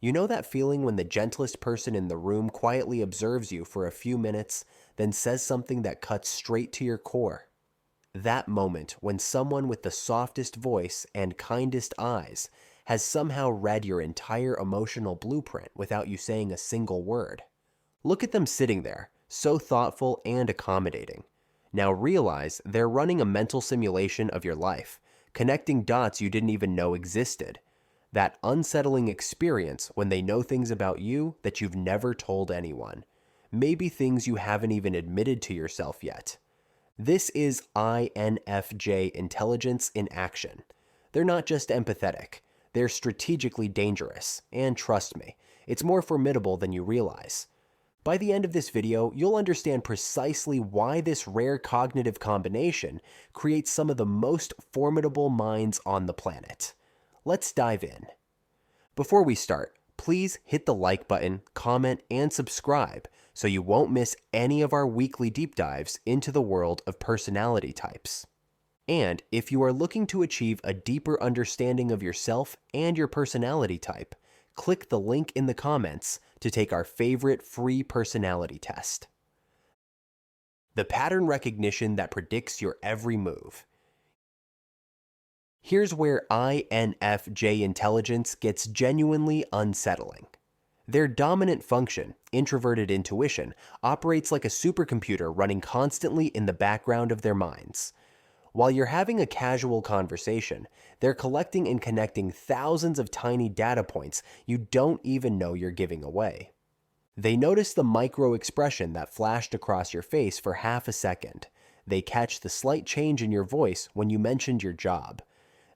You know that feeling when the gentlest person in the room quietly observes you for a few minutes, then says something that cuts straight to your core? That moment when someone with the softest voice and kindest eyes has somehow read your entire emotional blueprint without you saying a single word. Look at them sitting there, so thoughtful and accommodating. Now realize they're running a mental simulation of your life, connecting dots you didn't even know existed. That unsettling experience when they know things about you that you've never told anyone. Maybe things you haven't even admitted to yourself yet. This is INFJ intelligence in action. They're not just empathetic, they're strategically dangerous, and trust me, it's more formidable than you realize. By the end of this video, you'll understand precisely why this rare cognitive combination creates some of the most formidable minds on the planet. Let's dive in. Before we start, please hit the like button, comment, and subscribe so you won't miss any of our weekly deep dives into the world of personality types. And if you are looking to achieve a deeper understanding of yourself and your personality type, click the link in the comments to take our favorite free personality test. The pattern recognition that predicts your every move. Here's where INFJ intelligence gets genuinely unsettling. Their dominant function, introverted intuition, operates like a supercomputer running constantly in the background of their minds. While you're having a casual conversation, they're collecting and connecting thousands of tiny data points you don't even know you're giving away. They notice the micro expression that flashed across your face for half a second. They catch the slight change in your voice when you mentioned your job.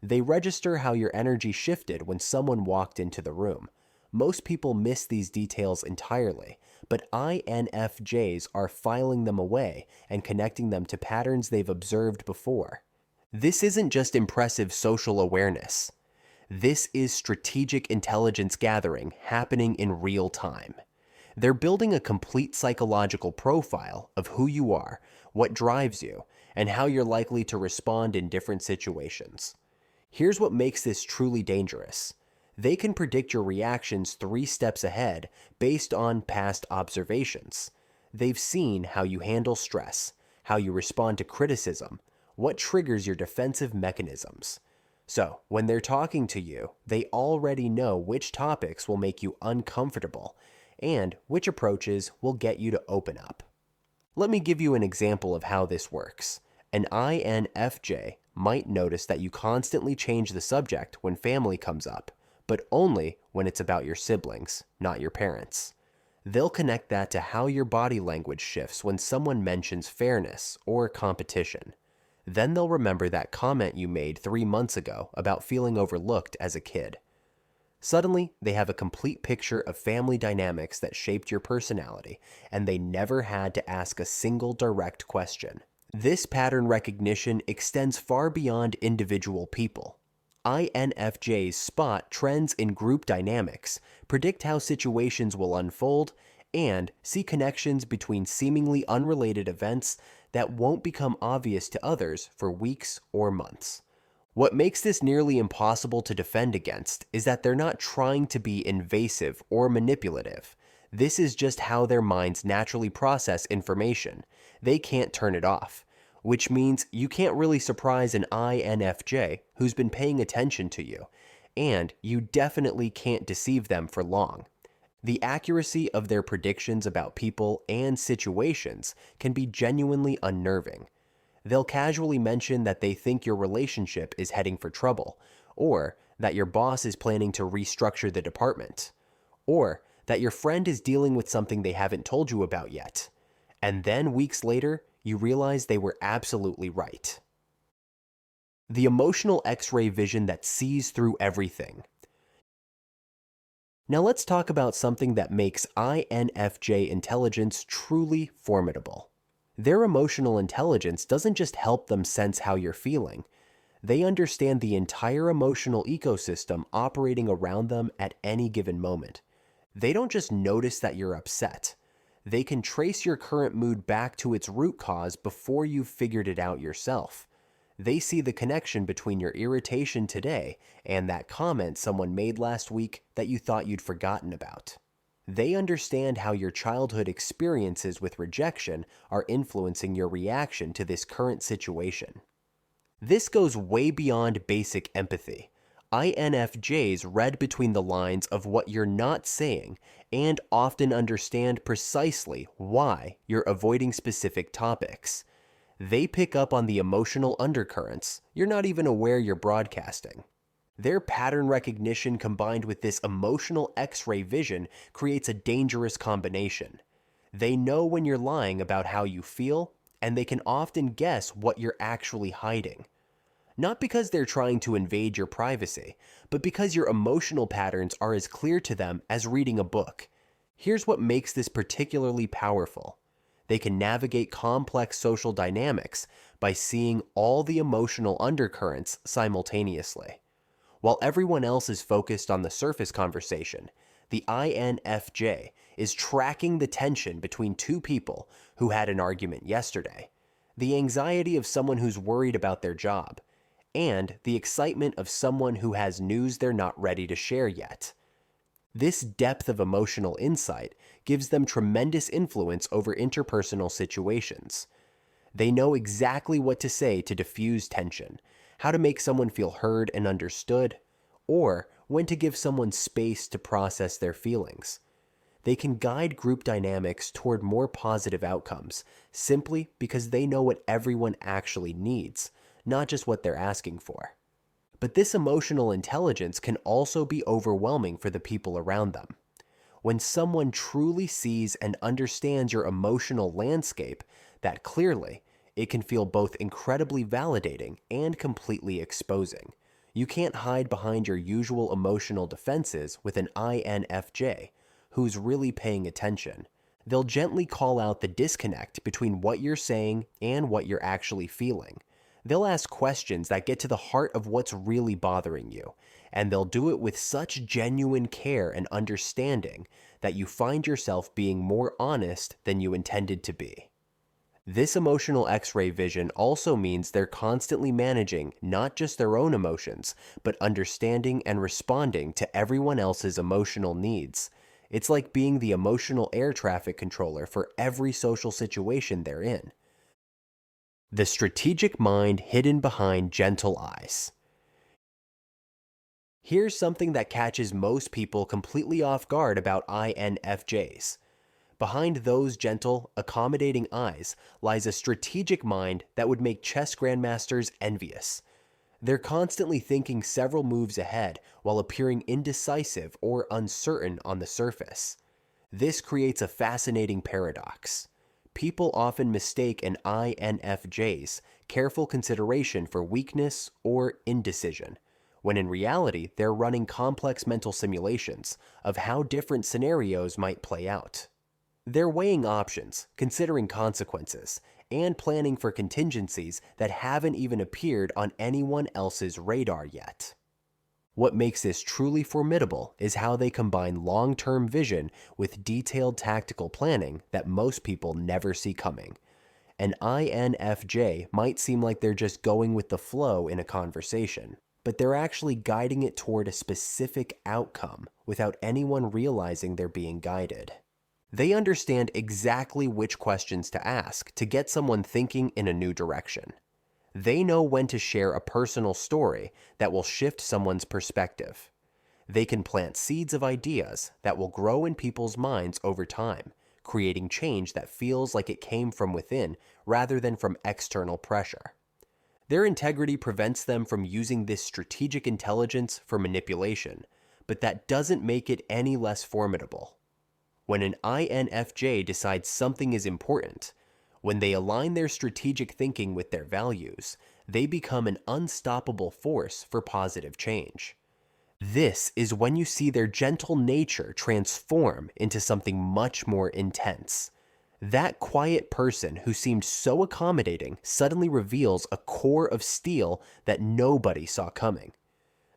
They register how your energy shifted when someone walked into the room. Most people miss these details entirely, but INFJs are filing them away and connecting them to patterns they've observed before. This isn't just impressive social awareness. This is strategic intelligence gathering happening in real time. They're building a complete psychological profile of who you are, what drives you, and how you're likely to respond in different situations. Here's what makes this truly dangerous. They can predict your reactions 3 steps ahead based on past observations. They've seen how you handle stress, how you respond to criticism, what triggers your defensive mechanisms. So, when they're talking to you, they already know which topics will make you uncomfortable and which approaches will get you to open up. Let me give you an example of how this works. An INFJ might notice that you constantly change the subject when family comes up, but only when it's about your siblings, not your parents. They'll connect that to how your body language shifts when someone mentions fairness or competition. Then they'll remember that comment you made 3 months ago about feeling overlooked as a kid. Suddenly, they have a complete picture of family dynamics that shaped your personality, and they never had to ask a single direct question. This pattern recognition extends far beyond individual people. INFJs spot trends in group dynamics, predict how situations will unfold, and see connections between seemingly unrelated events that won't become obvious to others for weeks or months. What makes this nearly impossible to defend against is that they're not trying to be invasive or manipulative. This is just how their minds naturally process information. They can't turn it off, which means you can't really surprise an INFJ who's been paying attention to you, and you definitely can't deceive them for long. The accuracy of their predictions about people and situations can be genuinely unnerving. They'll casually mention that they think your relationship is heading for trouble, or that your boss is planning to restructure the department, or that your friend is dealing with something they haven't told you about yet. And then weeks later, you realize they were absolutely right. The emotional X-ray vision that sees through everything. Now let's talk about something that makes INFJ intelligence truly formidable. Their emotional intelligence doesn't just help them sense how you're feeling. They understand the entire emotional ecosystem operating around them at any given moment. They don't just notice that you're upset. They can trace your current mood back to its root cause before you've figured it out yourself. They see the connection between your irritation today and that comment someone made last week that you thought you'd forgotten about. They understand how your childhood experiences with rejection are influencing your reaction to this current situation. This goes way beyond basic empathy. INFJs read between the lines of what you're not saying and often understand precisely why you're avoiding specific topics. They pick up on the emotional undercurrents you're not even aware you're broadcasting. Their pattern recognition combined with this emotional X-ray vision creates a dangerous combination. They know when you're lying about how you feel, and they can often guess what you're actually hiding. Not because they're trying to invade your privacy, but because your emotional patterns are as clear to them as reading a book. Here's what makes this particularly powerful. They can navigate complex social dynamics by seeing all the emotional undercurrents simultaneously. While everyone else is focused on the surface conversation, the INFJ is tracking the tension between two people who had an argument yesterday, the anxiety of someone who's worried about their job, and the excitement of someone who has news they're not ready to share yet. This depth of emotional insight gives them tremendous influence over interpersonal situations. They know exactly what to say to diffuse tension, how to make someone feel heard and understood, or when to give someone space to process their feelings. They can guide group dynamics toward more positive outcomes simply because they know what everyone actually needs, not just what they're asking for. But this emotional intelligence can also be overwhelming for the people around them. When someone truly sees and understands your emotional landscape that clearly, it can feel both incredibly validating and completely exposing. You can't hide behind your usual emotional defenses with an INFJ who's really paying attention. They'll gently call out the disconnect between what you're saying and what you're actually feeling. They'll ask questions that get to the heart of what's really bothering you, and they'll do it with such genuine care and understanding that you find yourself being more honest than you intended to be. This emotional X-ray vision also means they're constantly managing not just their own emotions, but understanding and responding to everyone else's emotional needs. It's like being the emotional air traffic controller for every social situation they're in. The strategic mind hidden behind gentle eyes. Here's something that catches most people completely off guard about INFJs. Behind those gentle, accommodating eyes lies a strategic mind that would make chess grandmasters envious. They're constantly thinking several moves ahead while appearing indecisive or uncertain on the surface. This creates a fascinating paradox. People often mistake an INFJ's careful consideration for weakness or indecision, when in reality they're running complex mental simulations of how different scenarios might play out. They're weighing options, considering consequences, and planning for contingencies that haven't even appeared on anyone else's radar yet. What makes this truly formidable is how they combine long-term vision with detailed tactical planning that most people never see coming. An INFJ might seem like they're just going with the flow in a conversation, but they're actually guiding it toward a specific outcome without anyone realizing they're being guided. They understand exactly which questions to ask to get someone thinking in a new direction. They know when to share a personal story that will shift someone's perspective. They can plant seeds of ideas that will grow in people's minds over time, creating change that feels like it came from within rather than from external pressure. Their integrity prevents them from using this strategic intelligence for manipulation, but that doesn't make it any less formidable. When an INFJ decides something is important, when they align their strategic thinking with their values, they become an unstoppable force for positive change. This is when you see their gentle nature transform into something much more intense. That quiet person who seemed so accommodating suddenly reveals a core of steel that nobody saw coming.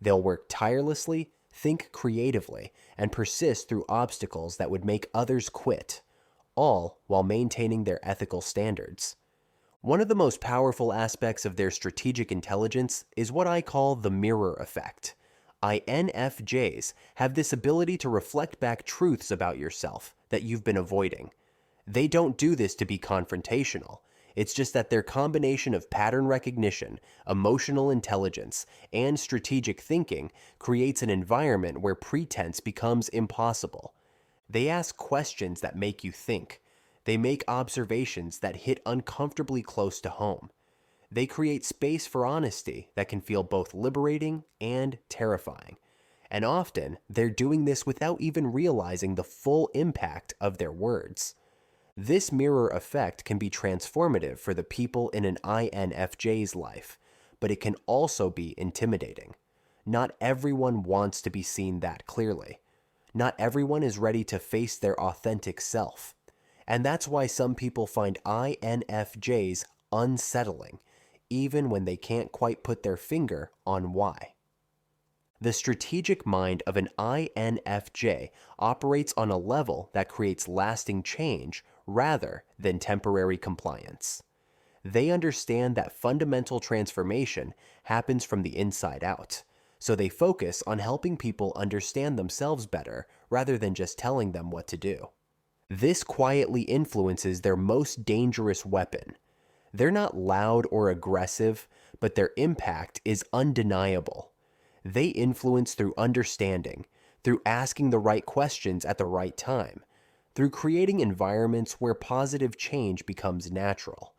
They'll work tirelessly, think creatively, and persist through obstacles that would make others quit, all while maintaining their ethical standards. One of the most powerful aspects of their strategic intelligence is what I call the mirror effect. INFJs have this ability to reflect back truths about yourself that you've been avoiding. They don't do this to be confrontational. It's just that their combination of pattern recognition, emotional intelligence, and strategic thinking creates an environment where pretense becomes impossible. They ask questions that make you think. They make observations that hit uncomfortably close to home. They create space for honesty that can feel both liberating and terrifying. And often, they're doing this without even realizing the full impact of their words. This mirror effect can be transformative for the people in an INFJ's life, but it can also be intimidating. Not everyone wants to be seen that clearly. Not everyone is ready to face their authentic self. And that's why some people find INFJs unsettling, even when they can't quite put their finger on why. The strategic mind of an INFJ operates on a level that creates lasting change rather than temporary compliance. They understand that fundamental transformation happens from the inside out, so they focus on helping people understand themselves better rather than just telling them what to do. This quietly influences their most dangerous weapon. They're not loud or aggressive, but their impact is undeniable. They influence through understanding, through asking the right questions at the right time, through creating environments where positive change becomes natural.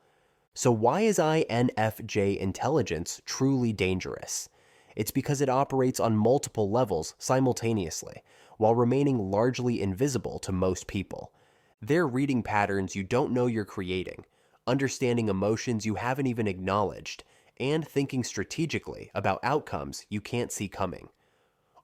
So why is INFJ intelligence truly dangerous? It's because it operates on multiple levels simultaneously, while remaining largely invisible to most people. They're reading patterns you don't know you're creating, understanding emotions you haven't even acknowledged, and thinking strategically about outcomes you can't see coming,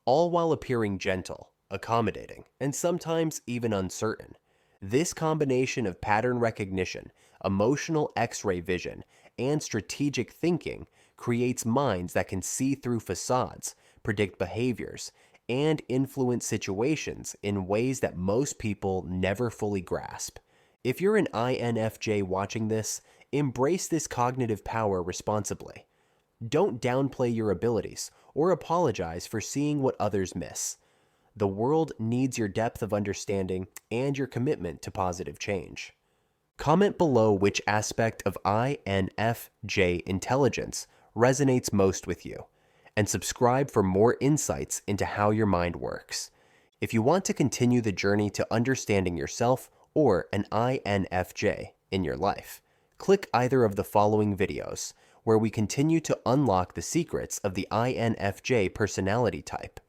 all while appearing gentle, accommodating, and sometimes even uncertain. This combination of pattern recognition, emotional X-ray vision, and strategic thinking creates minds that can see through facades, predict behaviors, and influence situations in ways that most people never fully grasp. If you're an INFJ watching this, embrace this cognitive power responsibly. Don't downplay your abilities or apologize for seeing what others miss. The world needs your depth of understanding and your commitment to positive change. Comment below which aspect of INFJ intelligence resonates most with you, and subscribe for more insights into how your mind works. If you want to continue the journey to understanding yourself or an INFJ in your life, click either of the following videos, where we continue to unlock the secrets of the INFJ personality type.